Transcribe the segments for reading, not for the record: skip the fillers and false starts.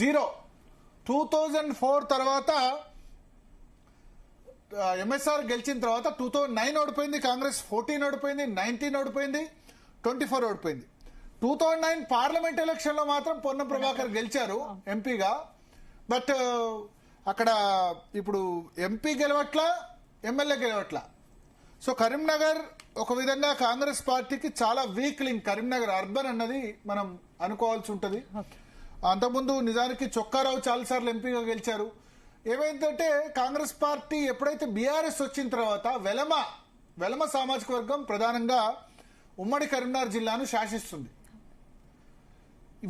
Zero. 2004 తర్వాత MSR గెలిచిన తర్వాత 2009 ఓడిపోయింది కాంగ్రెస్, 14 ఓడిపోయింది, 19 ఓడిపోయింది, 24 ఓడిపోయింది. 2009 పార్లమెంట్ ఎలక్షన్ లో మాత్రం పొన్నం ప్రభాకర్ గెలిచారు ఎంపీగా. బట్ అక్కడ ఇప్పుడు ఎంపీ గెలవట్లా, ఎమ్మెల్యే గెలవట్లా. సో కరీంనగర్ ఒక విధంగా కాంగ్రెస్ పార్టీకి చాలా వీక్ లింక్. కరీంనగర్ అర్బన్ అన్నది మనం అనుకోవాల్సి ఉంటుంది. అంతకుముందు నిజానికి చొక్కారావు చాలాసార్లు ఎంపీగా గెలిచారు. ఏమైందంటే కాంగ్రెస్ పార్టీ ఎప్పుడైతే బీఆర్ఎస్ వచ్చిన తర్వాత వెలమ సామాజిక వర్గం ప్రధానంగా ఉమ్మడి కరీంనగర్ జిల్లాను శాసిస్తుంది.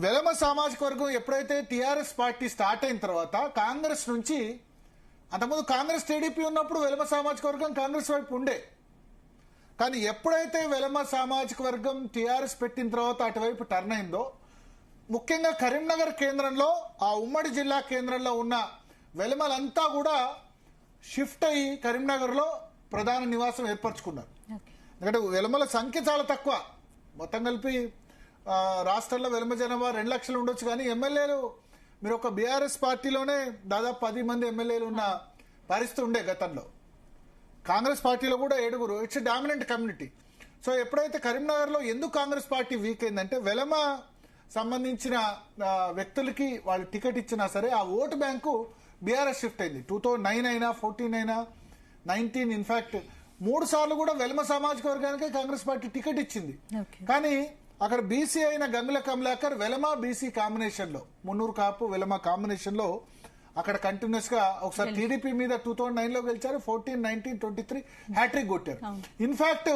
వెలమ సామాజిక వర్గం ఎప్పుడైతే టీఆర్ఎస్ పార్టీ స్టార్ట్ అయిన తర్వాత కాంగ్రెస్ నుంచి, అంతకుముందు కాంగ్రెస్ టీడీపీ ఉన్నప్పుడు వెలమ సామాజిక వర్గం కాంగ్రెస్ వైపు ఉండే, కానీ ఎప్పుడైతే వెలమ సామాజిక వర్గం టీఆర్ఎస్ పెట్టిన తర్వాత అటువైపు టర్న్ అయిందో, ముఖ్యంగా కరీంనగర్ కేంద్రంలో, ఆ ఉమ్మడి జిల్లా కేంద్రంలో ఉన్న వెలమలంతా కూడా షిఫ్ట్ అయ్యి కరీంనగర్ లో ప్రధాన నివాసం ఏర్పరచుకున్నారు. ఎందుకంటే వెలమల సంఖ్య చాలా తక్కువ. మొత్తం కలిపి రాష్ట్రంలో వెలమ జనాభా 2 లక్షలు ఉండొచ్చు, కానీ ఎమ్మెల్యేలు మీరు ఒక బీఆర్ఎస్ పార్టీలోనే దాదాపు 10 మంది ఎమ్మెల్యేలు ఉన్న పరిస్థితి ఉండే గతంలో. కాంగ్రెస్ పార్టీలో కూడా 7. It's dominant community. సో ఎప్పుడైతే కరీంనగర్ లో ఎందుకు కాంగ్రెస్ పార్టీ వీక్ అయిందంటే, వెలమ సంబంధించిన వ్యక్తులకి వాళ్ళు టికెట్ ఇచ్చినా సరే ఆ ఓటు బ్యాంకు బీఆర్ఎస్ షిఫ్ట్ అయింది. 2009 అయినా, 14 అయినా, 19, ఇన్ఫాక్ట్ 3 సార్లు కూడా వెలమ సామాజిక వర్గానికి కాంగ్రెస్ పార్టీ టికెట్ ఇచ్చింది. కానీ అక్కడ బీసీ అయిన గంగుల కమలాకర్ వెలమ బీసీ కాంబినేషన్ లో, మున్నూరు కాపు వెలమ కాంబినేషన్ లో అక్కడ కంటిన్యూస్ గా ఒకసారి టీడీపీ మీద 2009 లో గెలిచారు, 14, 19, 23 హ్యాట్రిక్ కొట్టారు. ఇన్ఫాక్ట్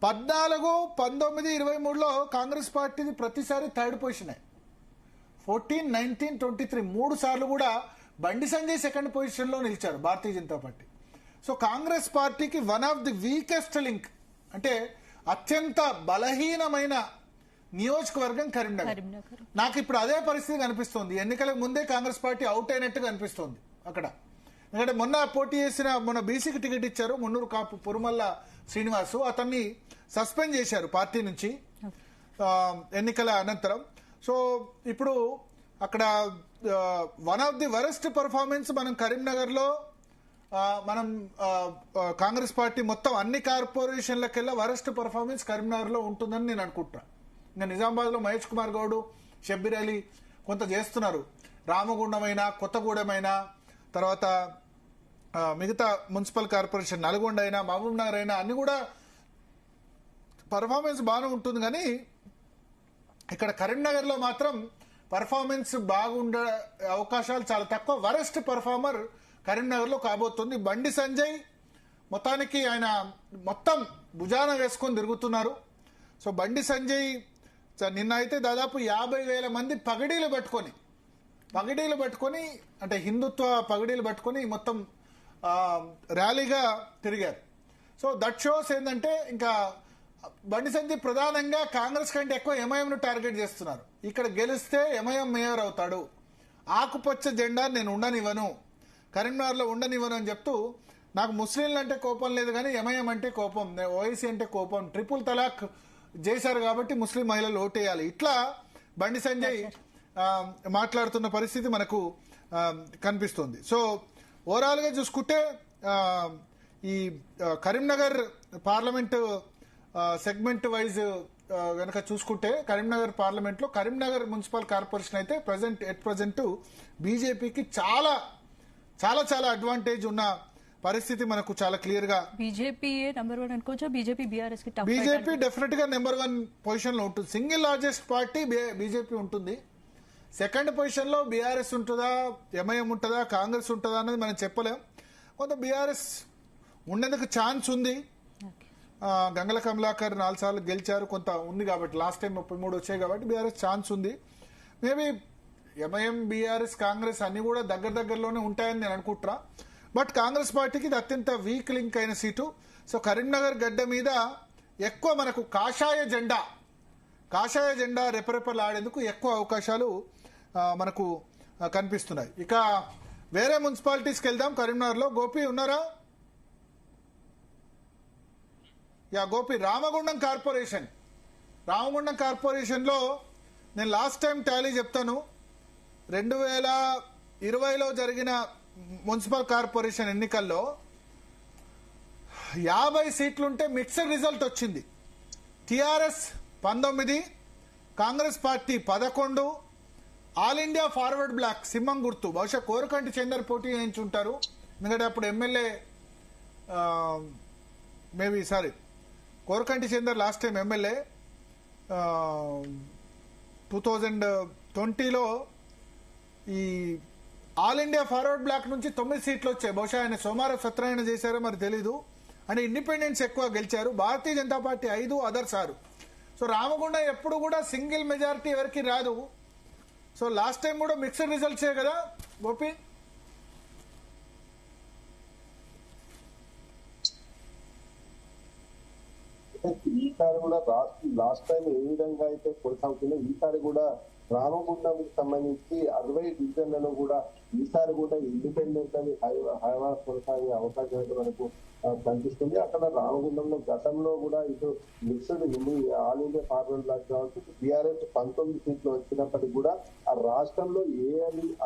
14, 19, 23లో కాంగ్రెస్ పార్టీది ప్రతిసారి థర్డ్ పొజిషన్. 14, 19, 23 3 సార్లు కూడా బండి సంజయ్ సెకండ్ పొజిషన్ లో నిలిచారు భారతీయ జనతా పార్టీ. సో కాంగ్రెస్ పార్టీకి one of the weakest link, అంటే అత్యంత బలహీనమైన నియోజకవర్గం కరీంనగర్. నాకు ఇప్పుడు అదే పరిస్థితి కనిపిస్తోంది. ఎన్నికలకు ముందే కాంగ్రెస్ పార్టీ అవుట్ అయినట్టుగా అనిపిస్తోంది అక్కడ. ఎందుకంటే మొన్న బీసీకి టికెట్ ఇచ్చారు, మున్నూరు కాపు పురుమల్ల శ్రీనివాసు, అతన్ని సస్పెండ్ చేశారు పార్టీ నుంచి ఎన్నికల అనంతరం. సో ఇప్పుడు అక్కడ one of the worst performance మనం కరీంనగర్ లో మనం కాంగ్రెస్ పార్టీ మొత్తం అన్ని కార్పొరేషన్లకెల్లా వరస్ట్ పర్ఫార్మెన్స్ కరీంనగర్ లో ఉంటుందని నేను అనుకుంటున్నా. ఇంకా నిజామాబాద్ లో మహేష్ కుమార్ గౌడ్, షబ్బీర్ అలీ కొంత చేస్తున్నారు. రామగుండమైనా, కొత్తగూడెమైనా, తర్వాత మిగతా మున్సిపల్ కార్పొరేషన్ నల్గొండ అయినా, మహబూబ్ నగర్ అయినా అన్ని కూడా పర్ఫార్మెన్స్ బాగానే ఉంటుంది. కానీ ఇక్కడ కరీంనగర్ లో మాత్రం పర్ఫార్మెన్స్ బాగుండే అవకాశాలు చాలా తక్కువ. వరస్ట్ పర్ఫార్మర్ కరీంనగర్ లో కాబోతుంది బండి సంజయ్. మొత్తానికి ఆయన మొత్తం భుజాన వేసుకొని తిరుగుతున్నారు. సో బండి సంజయ్ నిన్న అయితే దాదాపు 50,000 మంది పగడీలు పట్టుకొని అంటే హిందుత్వ పగడీలు పట్టుకొని మొత్తం ర్యాలీగా తిరిగారు. సో దట్ షోస్ ఏంటంటే ఇంకా బండి సంజయ్ ప్రధానంగా కాంగ్రెస్ కంటే ఎక్కువ ఎంఐఎంను టార్గెట్ చేస్తున్నారు. ఇక్కడ గెలిస్తే ఎంఐఎం మేయర్ అవుతాడు, ఆకుపచ్చ జెండా నేను ఉండనివ్వను, కరీంనగర్ లో ఉండనివ్వను అని చెప్తూ, నాకు ముస్లింలు అంటే కోపం లేదు కానీ ఎంఐఎం అంటే కోపం, ఓఐసీ అంటే కోపం, ట్రిపుల్ తలాక్ చేశారు కాబట్టి ముస్లిం మహిళలు ఓటేయాలి, ఇట్లా బండి సంజయ్ మాట్లాడుతున్న పరిస్థితి మనకు కనిపిస్తుంది. సో ఓవరాల్ గా చూసుకుంటే ఈ కరీంనగర్ పార్లమెంట్ సెగ్మెంట్ వైజ్ గనక చూసుకుంటే కరీంనగర్ పార్లమెంట్ లో కరీంనగర్ మున్సిపల్ కార్పొరేషన్ అయితే ప్రజెంట్ బీజేపీకి చాలా చాలా చాలా అడ్వాంటేజ్ ఉన్న పరిస్థితి మనకు చాలా క్లియర్ గా. బీజేపీ నెంబర్ 1 అనుకోవచ్చా? బీజేపీ డెఫినెట్ గా నెంబర్ 1 పొజిషన్ లో ఉంటుంది. సింగిల్ లార్జెస్ట్ పార్టీ బీజేపీ ఉంటుంది. సెకండ్ పొజిషన్ లో బీఆర్ఎస్ ఉంటుందా, ఎంఐఎం ఉంటుందా, కాంగ్రెస్ ఉంటుందా అనేది మనం చెప్పలేం. కొంత బీఆర్ఎస్ ఉండేందుకు ఛాన్స్ ఉంది. గంగల కమలాకర్ 4 సార్లు గెలిచారు, కొంత ఉంది కాబట్టి, లాస్ట్ టైం 33 వచ్చాయి కాబట్టి బీఆర్ఎస్ ఛాన్స్ ఉంది. మేబీ ఎంఐఎం, బీఆర్ఎస్, కాంగ్రెస్ అన్ని కూడా దగ్గరలోనే ఉంటాయని నేను అనుకుంటున్నా. బట్ కాంగ్రెస్ పార్టీకి ఇది అత్యంత వీక్ లింక్ అయిన సీటు. సో కరీంనగర్ గడ్డ మీద ఎక్కువ మనకు కాషాయ జెండా రెపరెపలాడేందుకు ఎక్కువ అవకాశాలు మనకు కనిపిస్తున్నాయి. ఇక వేరే మున్సిపాలిటీస్కి వెళ్దాం. కరీంనగర్లో గోపి ఉన్నారా? గోపి, రామగుండం కార్పొరేషన్ లో నేను లాస్ట్ టైం టాలీ చెప్తాను. 2020లో జరిగిన మున్సిపల్ కార్పొరేషన్ ఎన్నికల్లో 50 సీట్లుంటే మిక్స్డ్ రిజల్ట్ వచ్చింది. TRS 19, Congress party 11, All India forward Bloc సింహం గుర్తు, బహుశా కోరకంటి చందర్ పోటీ చేయించుంటారు ఎందుకంటే అప్పుడు MLA maybe sorry Korakanti Chandar last time MLA 2020లో ఈ ఆల్ ఇండియా ఫార్వర్డ్ బ్లాక్ నుంచి 9 సీట్లు వచ్చాయి. బహుశా ఆయన సోమవారం సత్యనారాయణ చేశారో మరి తెలీదు. అంటే ఇండిపెండెన్స్ ఎక్కువ గెలిచారు. భారతీయ జనతా పార్టీ 5, అదర్స్ 6. సో రామగుండం ఎప్పుడు కూడా సింగిల్ మెజారిటీ ఎవరికి రాదు. సో లాస్ట్ టైం కూడా మిక్స్డ్ రిజల్ట్సే కదా గోపి. ఈసారి కూడా లాస్ట్ టైం ఏ విధంగా అయితే కొనసాగుతుందో ఈసారి కూడా రామగుండం సంబంధించి 60 డివిజన్లలో కూడా ఈసారి కూడా ఇండిపెండెంట్ అని హైవా కొనసాగే అవకాశం అయితే మనకు కనిపిస్తుంది. అక్కడ రామగుండంలో గతంలో కూడా ఇటు mixed all India forward bloc కావచ్చు బీఆర్ఎస్ 19 సీట్లు వచ్చినప్పటికీ కూడా ఆ రాష్ట్రంలో ఏ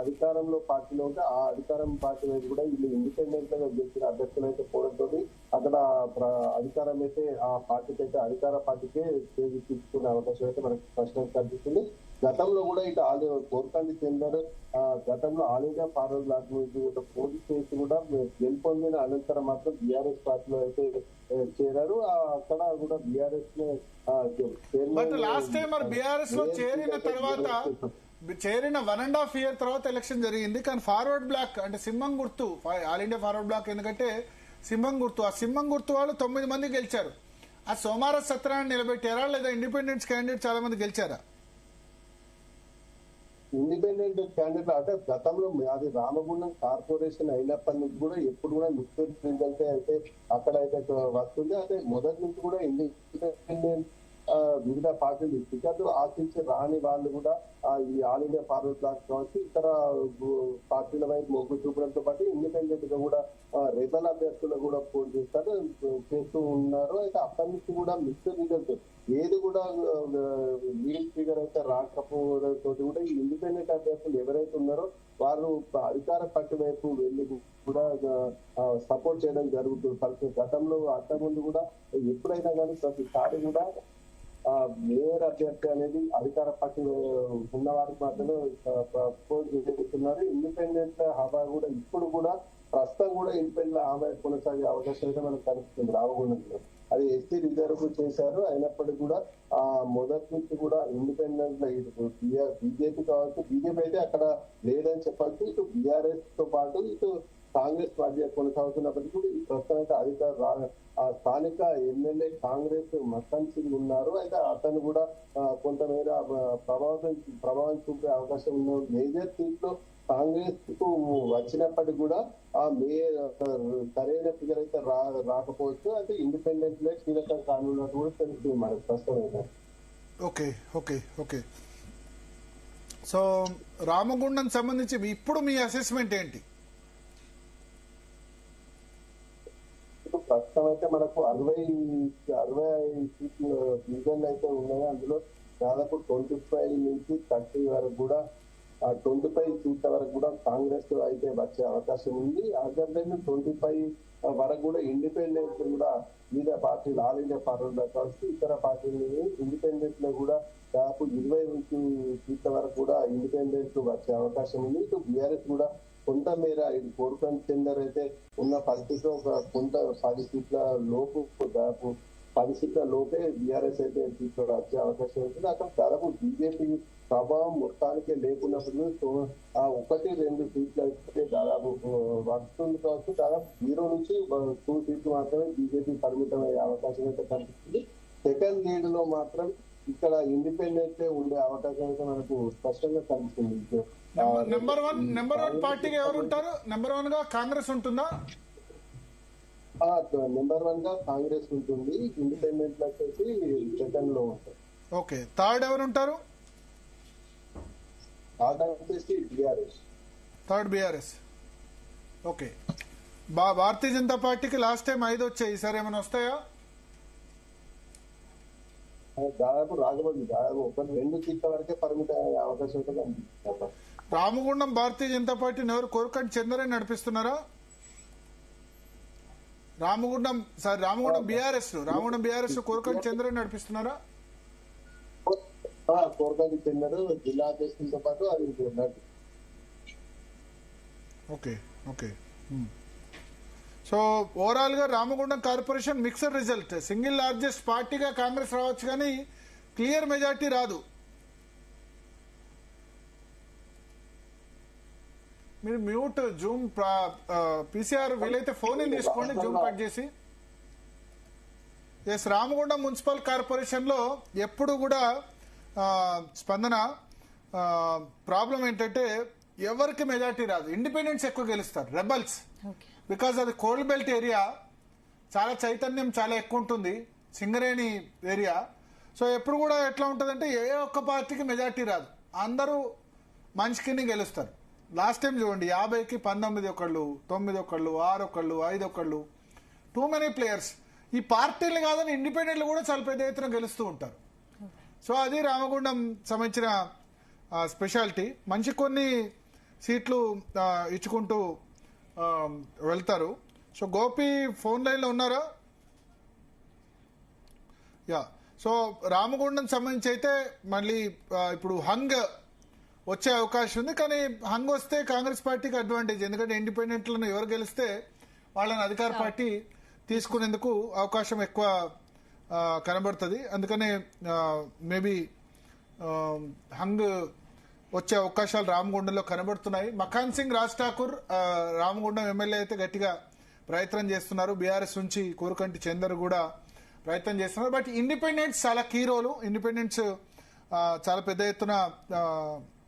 అధికారంలో పార్టీలో ఉంటే ఆ అధికారం పార్టీ వైపు కూడా వీళ్ళు ఇండిపెండెంట్ గా గెలిచిన అభ్యర్థులు అయితే పోవడంతో అక్కడ అధికారం అయితే ఆ పార్టీకి అయితే అధికార పార్టీకే తీసుకునే అవకాశం అయితే మనకు స్పష్టంగా కనిపిస్తుంది. గతంలో కూడా ఇటు కోరకంటి చందర్ గతంలో ఆల్ ఇండియా ఫార్వర్డ్ బ్లాక్ నుంచి పోటీ చేసి కూడా గెలుపొందిన అనంతరం మాత్రం బీఆర్ఎస్ పార్టీలో అయితే చేరారు. అక్కడ కూడా బీఆర్ఎస్ బట్ లాస్ట్ టైం మరి బీఆర్ఎస్ లో చేరిన 1.5 year తర్వాత ఎలక్షన్ జరిగింది. కానీ ఫార్వర్డ్ బ్లాక్ అంటే సింహం గుర్తు, ఆల్ ఇండియా ఫార్వర్డ్ బ్లాక్ ఎందుకంటే సింహం గుర్తు, ఆ సింహం గుర్తు వాళ్ళు 9 మంది గెలిచారు. ఆ సోమవారం సత్యనారాయణ నిలబెట్టారా లేదా ఇండిపెండెన్స్ క్యాండిడేట్ చాలా మంది గెలిచారా? ఇండిపెండెంట్ క్యాండిడేట్ అంటే గతంలో అది రామగుండం కార్పొరేషన్ అయినప్పటి నుంచి కూడా ఎప్పుడు కూడా మిక్స్డ్ రిజల్ట్ అయితే అక్కడ అయితే వస్తుంది. అంటే మొదటి నుంచి కూడా ఇండిపెండెంట్ వివిధ పార్టీలు టికెట్లు ఆశించి రాని వాళ్ళు కూడా ఈ ఆల్ ఇండియా ఫార్వర్డ్ బ్లాక్ కావచ్చు ఇతర పార్టీల వైపు మొగ్గు చూపడంతో పాటు ఇండిపెండెంట్ గా కూడా రెబల్ అభ్యర్థులు కూడా పోటీ చేస్తూ ఉన్నారు. అయితే అక్కడి నుంచి కూడా మిక్స్డ్ రిజల్ట్ ఏది కూడా లీడ్ ఫిగర్ అయితే రాకపోవడంతో కూడా ఈ ఇండిపెండెంట్ అభ్యర్థులు ఎవరైతే ఉన్నారో వారు అధికార పార్టీ వైపు వెళ్ళి కూడా సపోర్ట్ చేయడం జరుగుతుంది. గతంలో అంతకుముందు కూడా ఎప్పుడైనా కానీ ప్రతిసారి కూడా మేయర్ అభ్యర్థి అనేది అధికార పార్టీ ఉన్న వారికి మాత్రమే ప్రపోజ్ చేస్తున్నారు. ఇండిపెండెంట్ హవా కూడా ఇప్పుడు కూడా ప్రస్తుతం కూడా ఇండిపెండెంట్ హవా కొనసాగే అవకాశం అయితే మనకు కనిపిస్తుంది రామగుండంలో. అది ఎస్సీ రిజర్వ్ చేశారు. అయినప్పటికీ కూడా మొదటి నుంచి కూడా ఇండిపెండెంట్ ఇటు బీజేపీ కావచ్చు, బీజేపీ అయితే అక్కడ లేదని చెప్పచ్చు. ఇటు బీఆర్ఎస్ తో పాటు ఇటు కాంగ్రెస్ పార్టీ కొనసాగుతున్నప్పటికీ కూడా ఈ ప్రస్తుతం అయితే అధికార స్థానిక ఎమ్మెల్యే కాంగ్రెస్ మస్తాన్ సింగ్ ఉన్నారు. అయితే అతను కూడా కొంతమేర ప్రభావం చూపే అవకాశం ఉన్న మేజర్ సీట్లు కాంగ్రెస్ కు వచ్చినప్పటికీ కూడా ఆ సరైన ఫిగర్ అయితే రాకపోవచ్చు. అయితే ఇండిపెండెంట్ లే కీలకం కానున్నట్టు కూడా తెలుస్తుంది మనకు ప్రస్తుతం అయితే. Okay okay okay so Ramagundam సంబంధించి ఇప్పుడు మీ అసెస్మెంట్ ఏంటి? ప్రస్తుతం అయితే మనకు 60 సీట్లు డివిజన్లు అయితే ఉన్నాయి. అందులో దాదాపు 25 నుంచి 30 వరకు కూడా 25 సీట్ల వరకు కూడా కాంగ్రెస్ అయితే వచ్చే అవకాశం ఉంది. అదర్ దెన్ 25 వరకు కూడా ఇండిపెండెంట్ కూడా వివిధ పార్టీలు ఆల్ ఇండియా ఫార్వర్డ్ కావచ్చు ఇతర పార్టీలు ఇండిపెండెంట్ లో కూడా దాదాపు 20 సీట్ల వరకు కూడా ఇండిపెండెంట్ వచ్చే అవకాశం ఉంది. ఇటు బీఆర్ఎస్ కూడా కొంత మేర ఇది కోరుకొని చెందర్ అయితే ఉన్న పరిస్థితిలో కొంత 10 సీట్ల లోపు దాదాపు 10 సీట్ల లోపే బీఆర్ఎస్ అయితే సీట్లు వచ్చే అవకాశం ఉంటుంది. అక్కడ దాదాపు బీజేపీ ప్రభావం మొత్తానికే లేకున్నప్పుడు ఆ 1-2 సీట్లు అయితే దాదాపు వస్తుంది కావచ్చు. దాదాపు 0 నుంచి 2 సీట్లు మాత్రమే బీజేపీ పరిమితం అయ్యే అవకాశం అయితే కనిపిస్తుంది. సెకండ్ లీడ్ లో మాత్రం ఇక్కడ ఇండిపెండెంట్ ఉండే అవకాశం అయితే మనకు స్పష్టంగా కనిపిస్తుంది. నెంబర్ వన్ పార్టీగా ఎవరు ఉంటారు? నెంబర్ 1 గా కాంగ్రెస్ ఉంటుందా? నెంబర్ 1 గా కాంగ్రెస్ ఉంటుంది. ఇండిపెండెంట్ వచ్చేసి సెకండ్ లో ఉంటారు. ఓకే, థర్డ్ ఎవరు ఉంటారు? Third BRS. Okay, Bharatiya Janata పార్టీకి లాస్ట్ టైం 5 వచ్చాయి, ఈసారి ఏమైనా వస్తాయా? దాదాపు రాకపోతుంది. దాదాపు 1-2 సీట్ల వరకే పరిమితం అయ్యే అవకాశం రామగుండం భారతీయ జనతా పార్టీని ఎవరు కోరుకంటి చంద్రని నడిపిస్తున్నారా? రామగుండం బీఆర్ఎస్ కోరుకంటి చంద్రని నడిపిస్తున్నారా? కోరకంటి చెందారు జిల్లా అధ్యక్షులతో పాటు అది ఓకే ఓకే. సో ఓవరాల్ గా Ramagundam corporation mixer result. Single largest పార్టీగా కాంగ్రెస్ రావచ్చు కానీ క్లియర్ మెజార్టీ రాదు. మీరు మ్యూట్ జూమ్ పీసీఆర్ వీలైతే ఫోన్ తీసుకోండి జూమ్ కట్ చేసి. ఎస్, రామగుండం మున్సిపల్ కార్పొరేషన్ లో ఎప్పుడు కూడా స్పందన ప్రాబ్లం ఏంటంటే ఎవరికి మెజార్టీ రాదు, ఇండిపెండెంట్స్ ఎక్కువ గెలుస్తారు, రెబల్స్. బికాజ్ అది కోల్డ్ బెల్ట్ ఏరియా, చాలా చైతన్యం చాలా ఎక్కువ ఉంటుంది, సింగరేణి ఏరియా. సో ఎప్పుడు కూడా ఎట్లా ఉంటుందంటే ఏ ఒక్క పార్టీకి మెజార్టీ రాదు, అందరూ మనిషికి గెలుస్తారు. లాస్ట్ టైం చూడండి 50కి 19 ఒకళ్ళు, 9 ఒకళ్ళు, 6 ఒకళ్ళు, 5 ఒకళ్ళు, టూ మెనీ ప్లేయర్స్. ఈ పార్టీలు కాదని ఇండిపెండెంట్లు కూడా చాలా పెద్ద ఎత్తున గెలుస్తూ ఉంటారు. సో అది రామగుండం సంబంధించిన స్పెషాలిటీ. మంచి కొన్ని సీట్లు ఇచ్చుకుంటూ వెళ్తారు. సో గోపి ఫోన్ లైన్లో ఉన్నారా? యా. సో రామగుండం సంబంధించి అయితే మళ్ళీ ఇప్పుడు హంగ్ వచ్చే అవకాశం ఉంది, కానీ హంగ్ వస్తే కాంగ్రెస్ పార్టీకి అడ్వాంటేజ్. ఎందుకంటే ఇండిపెండెంట్లను ఎవరు గెలిస్తే వాళ్ళని అధికార పార్టీ తీసుకునేందుకు అవకాశం ఎక్కువ కనబడుతుంది. అందుకనే మేబీ హంగ్ వచ్చే అవకాశాలు రామగుండంలో కనబడుతున్నాయి. మఖాన్ సింగ్ రాజ్ ఠాకూర్ రామగుండం ఎమ్మెల్యే అయితే గట్టిగా ప్రయత్నం చేస్తున్నారు. బీఆర్ఎస్ నుంచి కోరుకంటి చందర్ కూడా ప్రయత్నం చేస్తున్నారు. బట్ ఇండిపెండెంట్స్ చాలా కీ రోలు. ఇండిపెండెంట్స్ చాలా పెద్ద ఎత్తున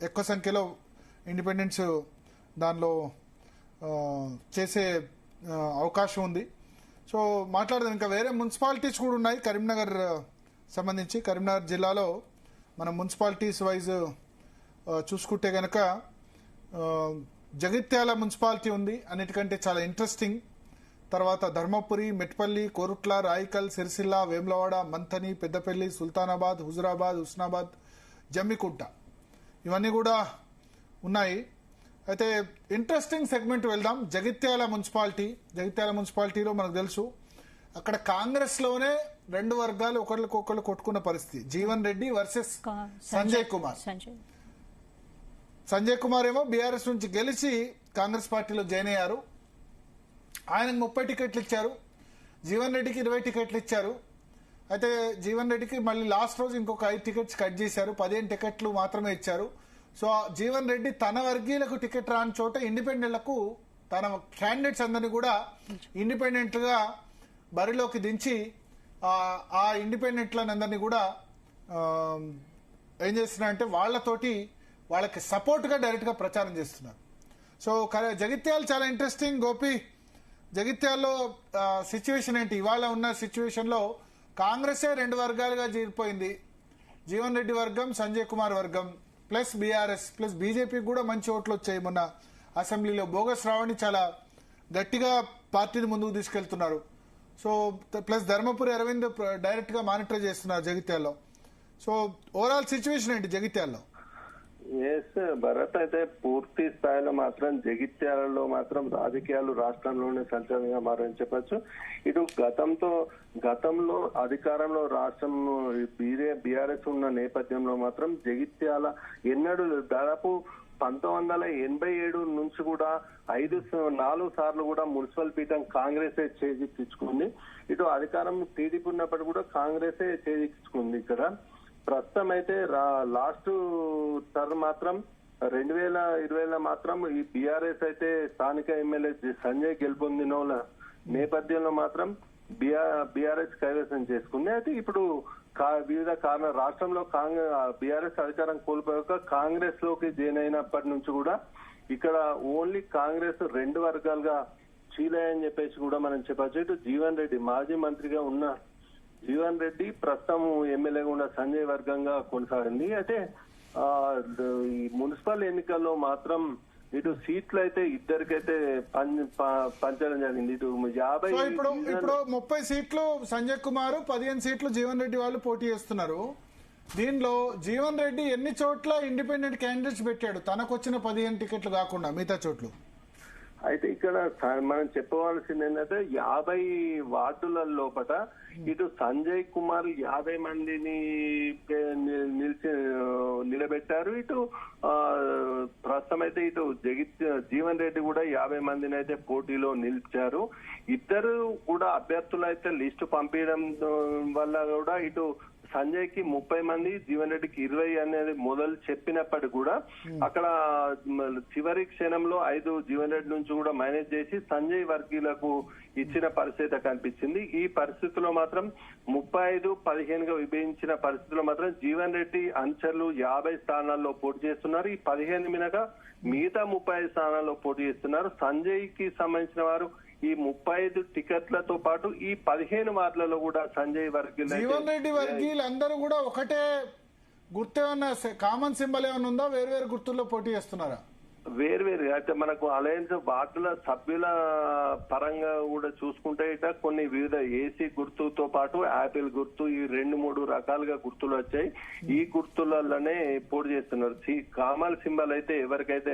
ఎక్కువ సంఖ్యలో ఇండిపెండెంట్స్ దానిలో చేసే అవకాశం ఉంది. సో మాట్లాడదాం. ఇంకా వేరే మున్సిపాలిటీస్ కూడా ఉన్నాయి కరీంనగర్ సంబంధించి. కరీంనగర్ జిల్లాలో మనం మున్సిపాలిటీస్ వైజ్ చూసుకుంటే కనుక జగిత్యాల మున్సిపాలిటీ ఉంది, అన్నిటికంటే చాలా ఇంట్రెస్టింగ్. తర్వాత ధర్మపురి, మెట్పల్లి, కోరుట్ల, రాయికల్, సిరిసిల్ల, వేములవాడ, మంథని, పెద్దపల్లి, సుల్తానాబాద్, హుజురాబాద్, హుస్నాబాద్, జమ్మికుంట ఇవన్నీ కూడా ఉన్నాయి. అయితే ఇంట్రెస్టింగ్ సెగ్మెంట్ వెళ్దాం. జగిత్యాల మున్సిపాలిటీలో మనకు తెలుసు అక్కడ కాంగ్రెస్ లోనే రెండు వర్గాలు ఒకరికొకరు కొట్టుకున్న పరిస్థితి. జీవన్ రెడ్డి వర్సెస్ సంజయ్ కుమార్ ఏమో బీఆర్ఎస్ నుంచి గెలిచి కాంగ్రెస్ పార్టీలో జాయిన్ అయ్యారు. ఆయనకు 30 టికెట్లు ఇచ్చారు, జీవన్ రెడ్డికి 20 టికెట్లు ఇచ్చారు. అయితే జీవన్ రెడ్డికి మళ్ళీ లాస్ట్ రోజు ఇంకొక 5 టికెట్స్ కట్ చేశారు, 15 టికెట్లు మాత్రమే ఇచ్చారు. సో జీవన్ రెడ్డి తన వర్గీయులకు టికెట్ రాని చోట ఇండిపెండెంట్లకు తన క్యాండిడేట్స్ అందరినీ కూడా ఇండిపెండెంట్ గా బరిలోకి దించి ఆ ఇండిపెండెంట్లను అందరినీ కూడా ఏం చేస్తున్నారంటే వాళ్ళకి సపోర్ట్ గా డైరెక్ట్ గా ప్రచారం చేస్తున్నారు. సో జగిత్యాల చాలా ఇంట్రెస్టింగ్. గోపి, జగిత్యాల్లో సిచ్యువేషన్ ఏంటి? ఇవాళ ఉన్న సిచ్యువేషన్ లో కాంగ్రెసే 2 వర్గాలుగా చేరిపోయింది. జీవన్ రెడ్డి వర్గం, సంజయ్ కుమార్ వర్గం, ప్లస్ బీఆర్ఎస్ ప్లస్ బీజేపీకి కూడా మంచి ఓట్లు వచ్చాయి. మొన్న అసెంబ్లీలో బోగస్ రావణి చాలా గట్టిగా పార్టీని ముందుకు తీసుకెళ్తున్నారు. So plus Dharmapuri Arvind direct గా మానిటర్ చేస్తున్నారు జగిత్యాల్లో. సో ఓవరాల్ సిచ్యువేషన్ ఏంటి జగిత్యాల్లో? ఎస్ భరత్, అయితే పూర్తి స్థాయిలో మాత్రం జగిత్యాలలో మాత్రం రాజకీయాలు రాష్ట్రంలోనే సంచలనంగా మారని చెప్పొచ్చు. ఇటు గతంలో అధికారంలో రాష్ట్రం బీఆర్ఎస్ ఉన్న నేపథ్యంలో మాత్రం జగిత్యాల ఎన్నడూ దాదాపు 1987 నుంచి కూడా 4 సార్లు కూడా మున్సిపల్ పీఠం కాంగ్రెసే చేజిక్కించుకుంది. ఇటు అధికారం టీడీపీ ఉన్నప్పటికీ కూడా కాంగ్రెసే చేజిక్కించుకుంది. ఇక్కడ ప్రస్తుతం అయితే లాస్ట్ టర్మ్ మాత్రం 2020లో మాత్రం ఈ బీఆర్ఎస్ అయితే స్థానిక ఎమ్మెల్యే సంజయ్ గెలుపొందిన నేపథ్యంలో మాత్రం బీఆర్ఎస్ కైవసం చేసుకుంది. అయితే ఇప్పుడు వివిధ కారణాలు రాష్ట్రంలో బీఆర్ఎస్ అధికారం కోల్పోయాక కాంగ్రెస్ లోకి జాయిన్ అయినప్పటి నుంచి కూడా ఇక్కడ ఓన్లీ కాంగ్రెస్ 2 వర్గాలుగా చీలాయని చెప్పేసి కూడా మనం చెప్పచ్చు. ఇటు జీవన్ రెడ్డి మాజీ మంత్రిగా ఉన్న జీవన్ రెడ్డి ప్రస్తుతం ఎమ్మెల్యేగా ఉన్న సంజయ్ వర్గంగా కొనసాగింది. అయితే ఈ మున్సిపల్ ఎన్నికల్లో మాత్రం ఇటు సీట్లు అయితే ఇద్దరికైతే పంచడం జరిగింది. ఇటు 50 ఇప్పుడు 30 సీట్లు సంజయ్ కుమార్, 15 సీట్లు జీవన్ రెడ్డి వాళ్ళు పోటీ చేస్తున్నారు. దీనిలో జీవన్ రెడ్డి ఎన్ని చోట్ల ఇండిపెండెంట్ క్యాండిడేట్స్ పెట్టాడు, తనకు వచ్చిన 15 టికెట్లు కాకుండా మిగతా చోట్లు? అయితే ఇక్కడ మనం చెప్పవలసింది ఏంటంటే 50 వార్డుల లోపల ఇటు సంజయ్ కుమార్ 50 మందిని నిలబెట్టారు. ఇటు ప్రస్తుతం అయితే ఇటు జీవన్ రెడ్డి కూడా 50 మందిని అయితే పోటీలో నిలిచారు. ఇద్దరు కూడా అభ్యర్థులు అయితే లిస్టు పంపించడం వల్ల కూడా ఇటు సంజయ్ కి 30 మంది, జీవన్ రెడ్డికి 20 అనేది మొదలు చెప్పినప్పటికీ కూడా అక్కడ చివరి క్షణంలో 5 జీవన్ రెడ్డి నుంచి కూడా మేనేజ్ చేసి సంజయ్ వర్గీయులకు ఇచ్చిన పరిస్థితి కనిపించింది. ఈ పరిస్థితిలో మాత్రం 35-15గా విభజించిన పరిస్థితిలో మాత్రం జీవన్ రెడ్డి అనుచరులు 50 స్థానాల్లో పోటీ చేస్తున్నారు. ఈ 15 మినగా మిగతా 35 స్థానాల్లో పోటీ చేస్తున్నారు. సంజయ్ కి సంబంధించిన వారు ఈ 35 టికెట్లతో పాటు ఈ 15 వార్డులలో కూడా సంజయ్ వర్గీయులు, జీవన్ రెడ్డి వర్గీయులు అందరూ కూడా ఒకటే గుర్తు ఏమన్నా, కామన్ సింబల్ ఏమైనా ఉందా, వేరు వేరు గుర్తుల్లో పోటీ చేస్తున్నారా? వేర్వేరు అయితే మనకు అలయన్స్ వార్డుల సభ్యుల పరంగా కూడా చూసుకుంటే ఇట కొన్ని వివిధ ఏసీ గుర్తుతో పాటు యాపిల్ గుర్తు, ఈ 2-3 రకాలుగా గుర్తులు వచ్చాయి. ఈ గుర్తులలోనే పోటీ చేస్తున్నారు. కామన్ సింబల్ అయితే ఎవరికైతే